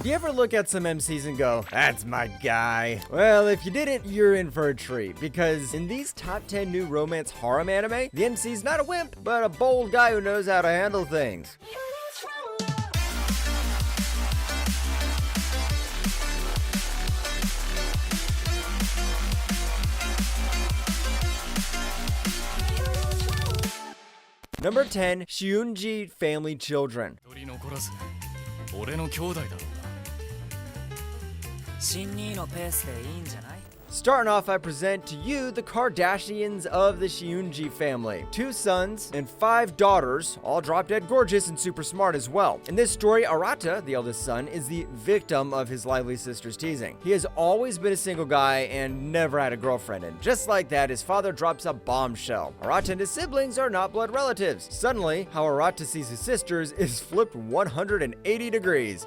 Do you ever look at some MCs and go, that's my guy? Well, if you didn't, you're in for a treat, because in these top 10 new romance harem anime, the MC's not a wimp, but a bold guy who knows how to handle things. Number 10, Shiunji Family Children. Starting off, I present to you the Kardashians of the Shiunji family. 2 sons and 5 daughters, all drop dead gorgeous and super smart as well. In this story, Arata, the eldest son, is the victim of his lively sister's teasing. He has always been a single guy and never had a girlfriend, and just like that, his father drops a bombshell. Arata and his siblings are not blood relatives. Suddenly, how Arata sees his sisters is flipped 180 degrees.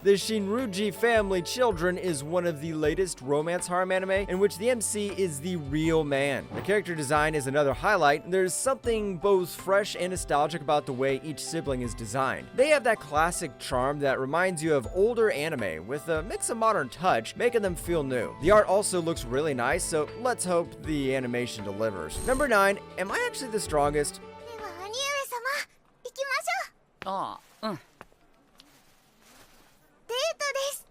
The Shinruji Family Children is one of the latest romance harem anime in which the MC is the real man. The character design is another highlight. There's something both fresh and nostalgic about the way each sibling is designed. They have that classic charm that reminds you of older anime with a mix of modern touch, making them feel new. The art also looks really nice, so let's hope the animation delivers. Number 9, am I actually the strongest? ああ、うん。デートです。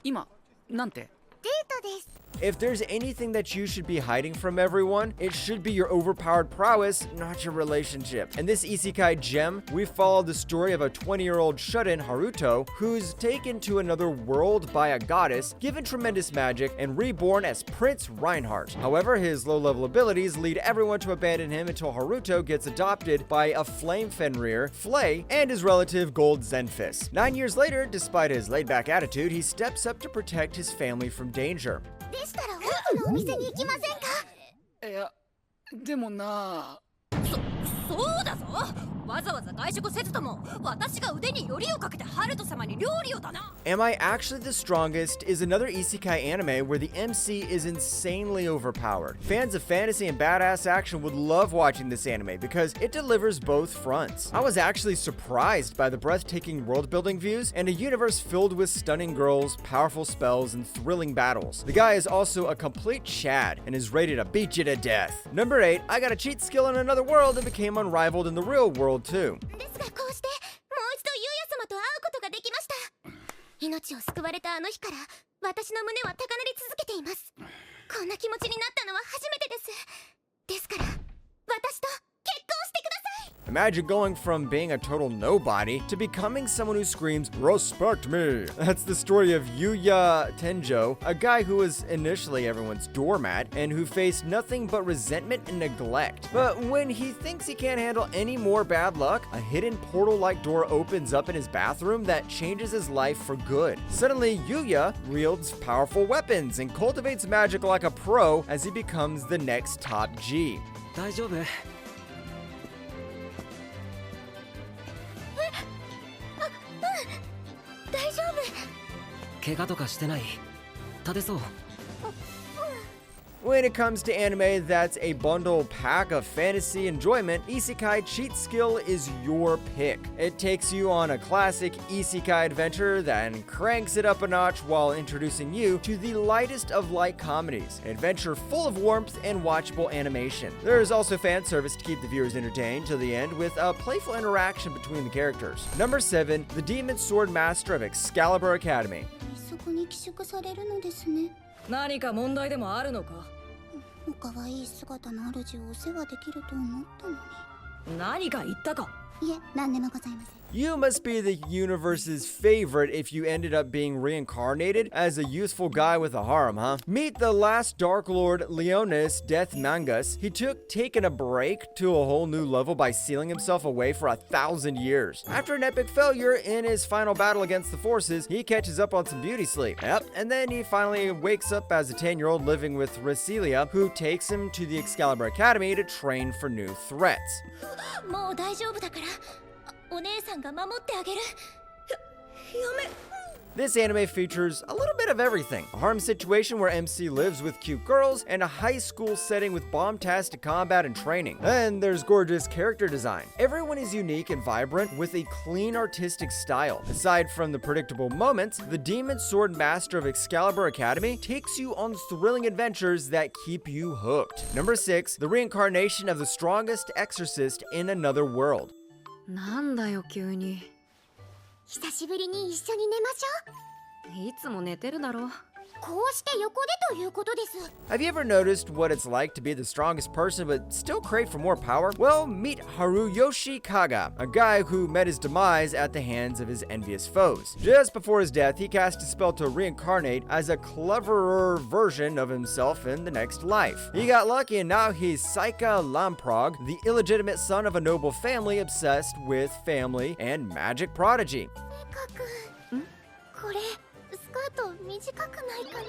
今、なんて？デートです。If there's anything that you should be hiding from everyone, it should be your overpowered prowess, not your relationship. In this isekai gem, we follow the story of a 20-year-old shut-in Haruto who's taken to another world by a goddess, given tremendous magic, and reborn as Prince Reinhardt. However, his low-level abilities lead everyone to abandon him until Haruto gets adopted by a flame Fenrir, Flay, and his relative Gold Zenfis. 9 years later, despite his laid-back attitude, he steps up to protect his family from danger. でしたら奥のお店に行きませんか？いや、でもな。そうだぞ。わざわざ外食せずとも、私が腕によりをかけてハルト様に料理をだな。Am I Actually the Strongest is another isekai anime where the MC is insanely overpowered. Fans of fantasy and badass action would love watching this anime because it delivers both fronts. I was actually surprised by the breathtaking world-building views and a universe filled with stunning girls, powerful spells, and thrilling battles. The guy is also a complete Chad and is ready to beat you to death. Number 8, I got a cheat skill in another world and became unrivaled in the real world too. ですがこうしてもう一度ユウヤ様と会うことができました。命を救われたあの日から私の胸は高鳴り続けています。こんな気持ちになったのは初めてです。ですから私と結婚してください。Imagine going from being a total nobody to becoming someone who screams, "Respect me!" That's the story of Yuya Tenjo, a guy who was initially everyone's doormat and who faced nothing but resentment and neglect. But when he thinks he can't handle any more bad luck, a hidden portal-like door opens up in his bathroom that changes his life for good. Suddenly, Yuya wields powerful weapons and cultivates magic like a pro as he becomes the next top G. 大丈夫? 大丈夫。怪我とかしてない。立てそう。When it comes to anime that's a bundle pack of fantasy enjoyment, Isekai Cheat Skill is your pick. It takes you on a classic Isekai adventure, then cranks it up a notch while introducing you to the lightest of light comedies, an adventure full of warmth and watchable animation. There is also fan service to keep the viewers entertained till the end with a playful interaction between the characters. Number 7, the Demon Sword Master of Excalibur Academy. そこに寄宿されるのですね。何か問題でもあるのか？お可愛い姿の主をお世話できると思ったのに。何か言ったか？いえ、何でもございません。You must be the universe's favorite if you ended up being reincarnated as a youthful guy with a harem, huh? Meet the last Dark Lord Leonis Death Mangus. He taken a break to a whole new level by sealing himself away for 1,000 years. After an epic failure in his final battle against the forces, he catches up on some beauty sleep. Yep, and then he finally wakes up as a 10-year-old living with Rasilia, who takes him to the Excalibur Academy to train for new threats. もう大丈夫だから。お姉さんが守ってあげる。やめ。This anime features a little bit of everything. A harem situation where MC lives with cute girls, and a high school setting with bomb-tastic combat and training. Then there's gorgeous character design. Everyone is unique and vibrant with a clean artistic style. Aside from the predictable moments, the Demon Sword Master of Excalibur Academy takes you on thrilling adventures that keep you hooked. Number 6, the reincarnation of the strongest exorcist in another world. なんだよ急に。久しぶりに一緒に寝ましょう。いつも寝てるだろ。こうして横でということです。 Have you ever noticed what it's like to be the strongest person but still crave for more power? Well, meet Haruyoshi Kaga, a guy who met his demise at the hands of his envious foes. Just before his death, he cast a spell to reincarnate as a cleverer version of himself in the next life. He got lucky and now he's Saika Lamprog, the illegitimate son of a noble family obsessed with family and magic prodigy. かくん、これスカート短くないかな。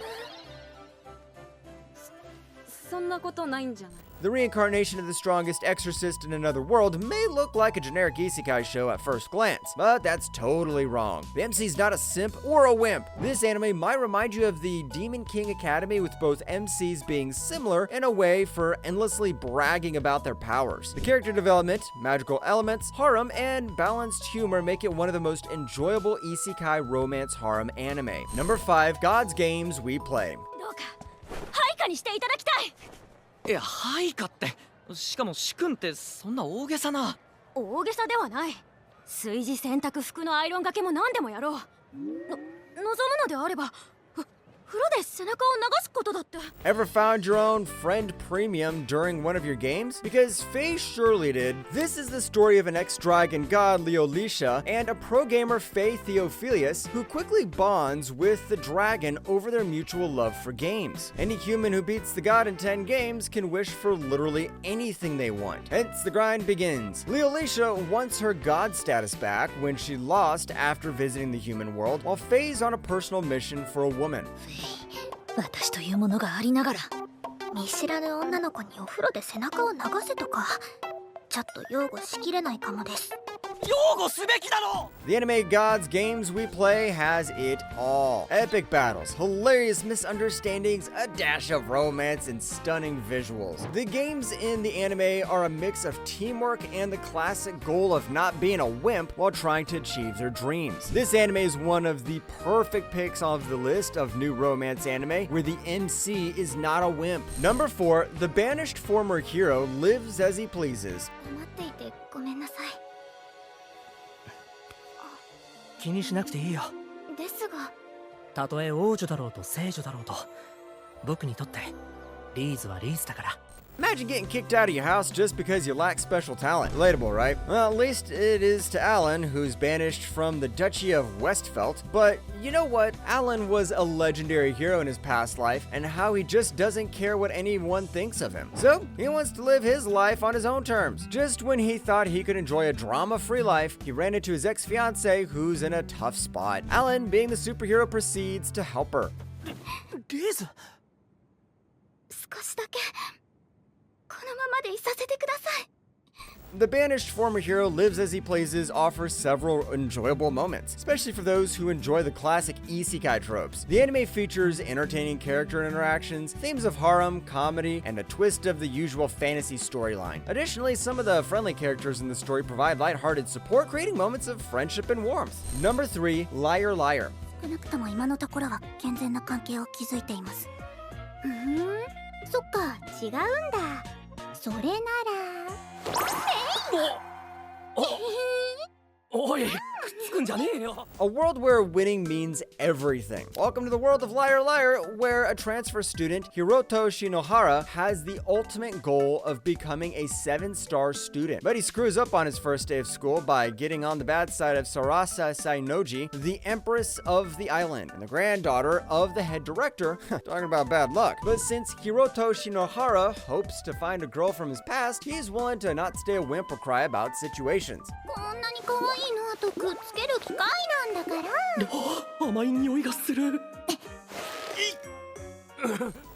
そんなことないんじゃない。 The reincarnation of the strongest exorcist in another world may look like a generic isekai show at first glance, but that's totally wrong. The MC's not a simp or a wimp. This anime might remind you of the Demon King Academy, with both MCs being similar in a way for endlessly bragging about their powers. The character development, magical elements, harem, and balanced humor make it one of the most enjoyable isekai romance harem anime. Number 5, God's Games We Play. どうか配下にしていただきたい。いや、はいかって。しかも主君ってそんな大げさな。大げさではない。炊事洗濯服のアイロンがけも何でもやろう。望むのであれば風呂で背中を流すことだって。 Ever found your own friend premium during one of your games? Because Faye surely did. This is the story of an ex-dragon god, Leolisha, and a pro-gamer, Faye Theophilus, who quickly bonds with the dragon over their mutual love for games. Any human who beats the god in 10 games can wish for literally anything they want. Hence, the grind begins. Leolisha wants her god status back when she lost after visiting the human world, while Faye's on a personal mission for a woman. 私というものがありながら見知らぬ女の子にお風呂で背中を流せとかちょっと擁護しきれないかもです。 The anime God's Games We Play has it all. Epic battles, hilarious misunderstandings, a dash of romance, and stunning visuals. The games in the anime are a mix of teamwork and the classic goal of not being a wimp while trying to achieve their dreams. This anime is one of the perfect picks off the list of new romance anime where the MC is not a wimp. Number 4, the banished former hero lives as he pleases. 黙っていてごめんなさい。気にしなくていいよ。ですがたとえ王女だろうと聖女だろうと、僕にとってリーズはリーズだから。 Imagine getting kicked out of your house just because you lack special talent. Relatable, right? Well, at least it is to Alan, who's banished from the Duchy of Westfelt. But you know what? Alan was a legendary hero in his past life, and how he just doesn't care what anyone thinks of him. So, he wants to live his life on his own terms. Just when he thought he could enjoy a drama-free life, he ran into his ex-fiancée, who's in a tough spot. Alan, being the superhero, proceeds to help her. リーズ。少しだけこのままでいさせてください。 The banished former hero lives as he pleases offers several enjoyable moments, especially for those who enjoy the classic isekai tropes. The anime features entertaining character interactions, themes of harem, comedy, and a twist of the usual fantasy storyline. Additionally, some of the friendly characters in the story provide lighthearted support, creating moments of friendship and warmth. Number 3, Liar Liar. 少なくとも今のところは健全な関係を築いています。そっか、違うんだ。それなら。おい、くっつくんじゃねえよ。 A world where winning means everything. Welcome to the world of Liar Liar, where a transfer student, Hiroto Shinohara, has the ultimate goal of becoming a 7-star student. But he screws up on his first day of school by getting on the bad side of Sarasa Sainoji, the empress of the island, and the granddaughter of the head director. Talking about bad luck. But since Hiroto Shinohara hopes to find a girl from his past, he's willing to not stay a wimp or cry about situations. こんなに可愛いのあとくっつける機械なんだから。甘い匂いがする。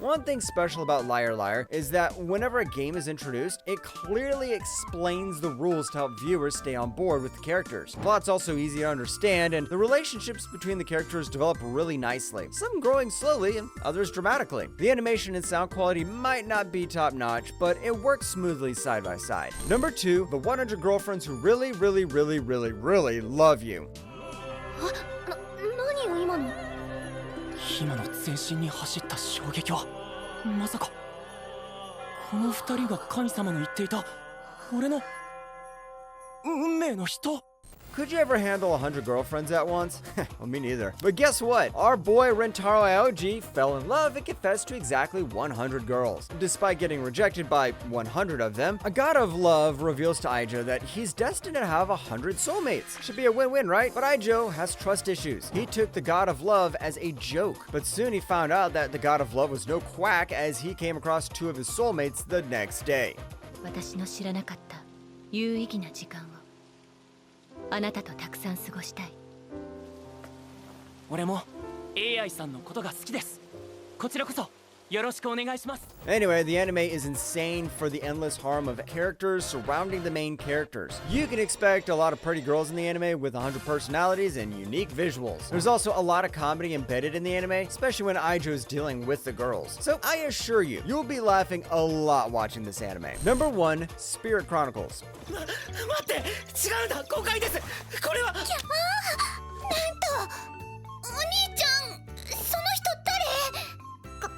One thing special about Liar Liar is that whenever a game is introduced, it clearly explains the rules to help viewers stay on board with the characters. The plot's also easy to understand, and the relationships between the characters develop really nicely, some growing slowly and others dramatically. The animation and sound quality might not be top-notch, but it works smoothly side by side. Number 2, the 100 girlfriends who really love you. 何よ今の。ヒマの全身に走った衝撃はまさかこの二人が神様の言っていた俺の運命の人。 Could you ever handle 100 girlfriends at once? Well, me neither. But guess what? Our boy Rentaro Aoji fell in love and confessed to exactly 100 girls. Despite getting rejected by 100 of them, a god of love reveals to Aijo that he's destined to have 100 soulmates. Should be a win-win, right? But Aijo has trust issues. He took the god of love as a joke, but soon he found out that the god of love was no quack as he came across 2 of his soulmates the next day. 私の知らなかった有意義な時間をあなたとたくさん過ごしたい。俺も AI さんのことが好きです。こちらこそよろしくお願いします。 Anyway, the anime is insane for the endless harem of characters surrounding the main characters. You can expect a lot of pretty girls in the anime with 100 personalities and unique visuals. There's also a lot of comedy embedded in the anime, especially when Aijo is dealing with the girls. So I assure you, you'll be laughing a lot watching this anime. Number 1, Spirit Chronicles. 待って、違うんだ、誤解です。これは。なんとお兄ちゃん、その人誰？こ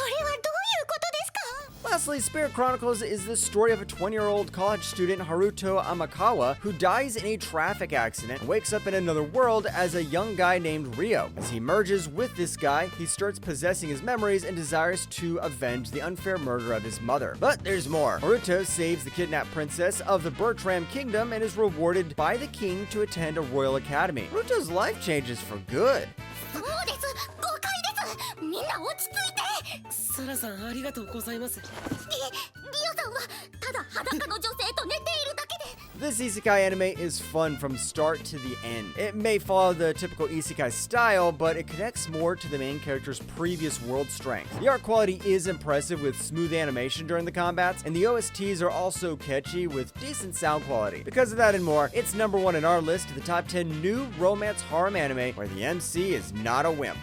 れはどういうことですか？ Lastly, Spirit Chronicles is the story of a 20-year-old college student, Haruto Amakawa, who dies in a traffic accident and wakes up in another world as a young guy named Ryo. As he merges with this guy, he starts possessing his memories and desires to avenge the unfair murder of his mother. But there's more. Haruto saves the kidnapped princess of the Bertram Kingdom and is rewarded by the king to attend a royal academy. Haruto's life changes for good. そうです。誤解です。みんな落ち着いて。サラさんありがとうございます。リオさんはただ裸の女性と寝ているだけで。 This isekai anime is fun from start to the end. It may follow the typical isekai style, but it connects more to the main character's previous world strength. The art quality is impressive with smooth animation during the combats, and the OSTs are also catchy with decent sound quality. Because of that and more, it's number 1 in our list of the top 10 new romance harem anime where the MC is not a wimp.